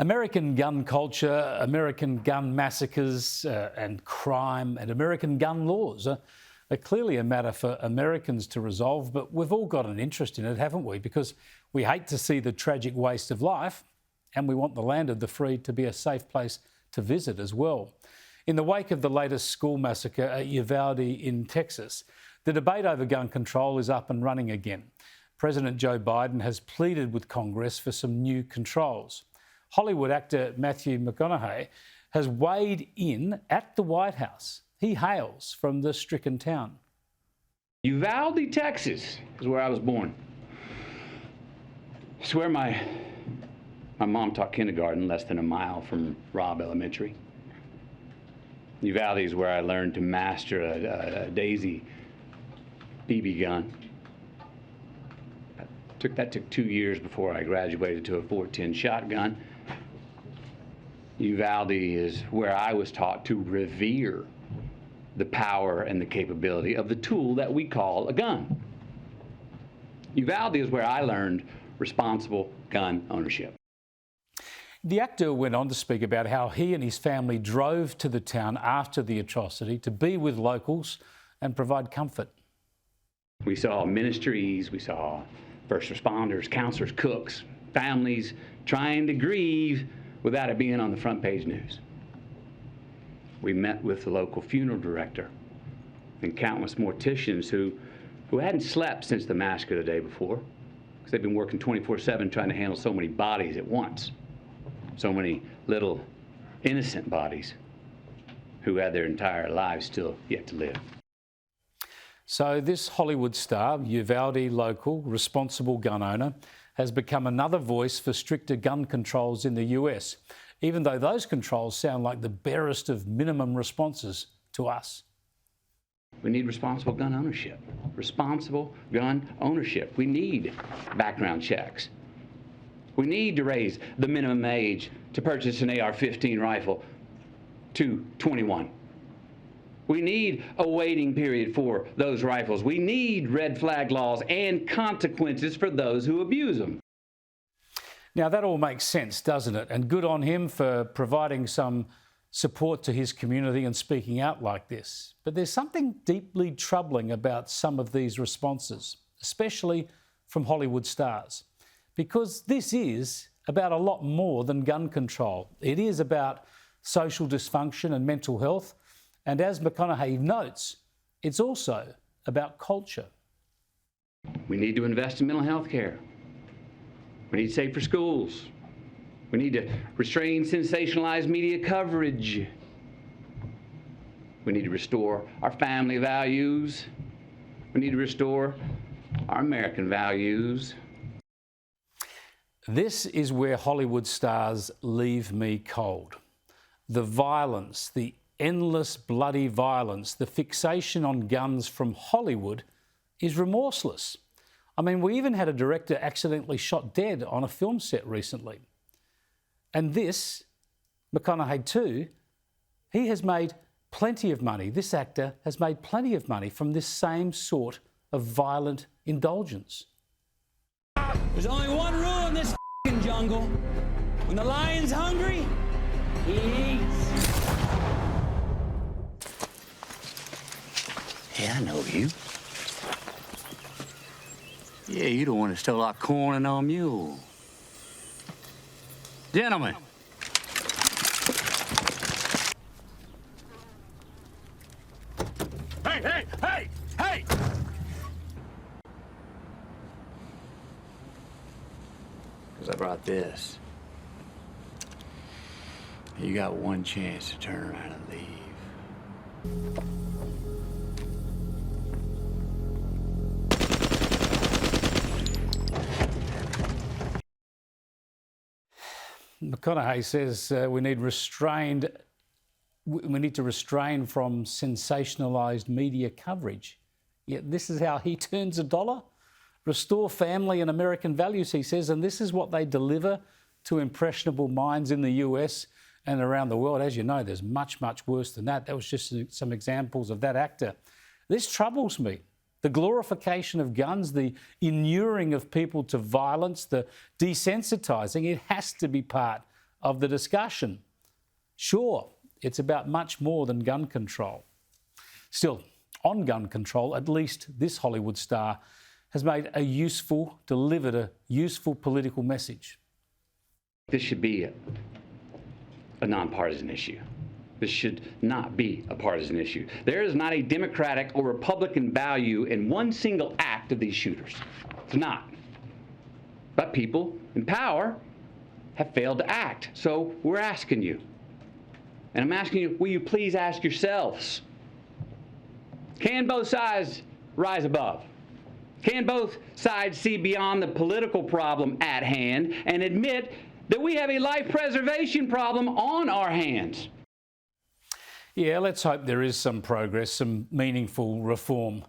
American gun culture, American gun massacres and crime and American gun laws are clearly a matter for Americans to resolve, but we've all got an interest in it, haven't we? Because we hate to see the tragic waste of life and we want the land of the free to be a safe place to visit as well. In the wake of the latest school massacre at Uvalde in Texas, the debate over gun control is up and running again. President Joe Biden has pleaded with Congress for some new controls. Hollywood actor Matthew McConaughey has weighed in at the White House. He hails from the stricken town. Uvalde, Texas is where I was born. It's where my mom taught kindergarten, less than a mile from Robb Elementary. Uvalde is where I learned to master a Daisy BB gun. That took 2 years before I graduated to a .410 shotgun. Uvalde is where I was taught to revere the power and the capability of the tool that we call a gun. Uvalde is where I learned responsible gun ownership. The actor went on to speak about how he and his family drove to the town after the atrocity to be with locals and provide comfort. We saw ministries, we saw first responders, counselors, cooks, families trying to grieve without it being on the front page news. We met with the local funeral director and countless morticians who hadn't slept since the massacre the day before, because they've been working 24/7 trying to handle so many bodies at once, so many little innocent bodies who had their entire lives still yet to live. So this Hollywood star, Uvalde local, responsible gun owner, has become another voice for stricter gun controls in the US, even though those controls sound like the barest of minimum responses to us. We need responsible gun ownership. Responsible gun ownership. We need background checks. We need to raise the minimum age to purchase an AR-15 rifle to 21. We need a waiting period for those rifles. We need red flag laws and consequences for those who abuse them. Now, that all makes sense, doesn't it? And good on him for providing some support to his community and speaking out like this. But there's something deeply troubling about some of these responses, especially from Hollywood stars, because this is about a lot more than gun control. It is about social dysfunction and mental health. And as McConaughey notes, it's also about culture. We need to invest in mental health care. We need safer schools. We need to restrain sensationalized media coverage. We need to restore our family values. We need to restore our American values. This is where Hollywood stars leave me cold. The violence, the endless bloody violence, the fixation on guns from Hollywood is remorseless. I mean, we even had a director accidentally shot dead on a film set recently. And this, McConaughey too, he has made plenty of money. This actor has made plenty of money from this same sort of violent indulgence. There's only one rule in this jungle. When the lion's hungry, he eats. Yeah, I know you. Yeah, you the one that stole our corn and our mule. Gentlemen. Hey! Because I brought this. You got one chance to turn around and leave. McConaughey says we need to restrain from sensationalised media coverage. Yet this is how he turns a dollar. Restore family and American values, he says, and this is what they deliver to impressionable minds in the US and around the world. As you know, there's much, much worse than that. That was just some examples of that actor. This troubles me. The glorification of guns, the inuring of people to violence, the desensitising, it has to be part of the discussion. Sure, it's about much more than gun control. Still, on gun control, at least this Hollywood star has delivered a useful political message. This should be a nonpartisan issue. This should not be a partisan issue. There is not a Democratic or Republican value in one single act of these shooters. It's not. But people in power have failed to act. So we're asking you, and I'm asking you, will you please ask yourselves, can both sides rise above? Can both sides see beyond the political problem at hand and admit that we have a life preservation problem on our hands? Yeah, let's hope there is some progress, some meaningful reform.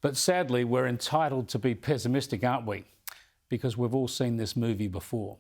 But sadly, we're entitled to be pessimistic, aren't we? Because we've all seen this movie before.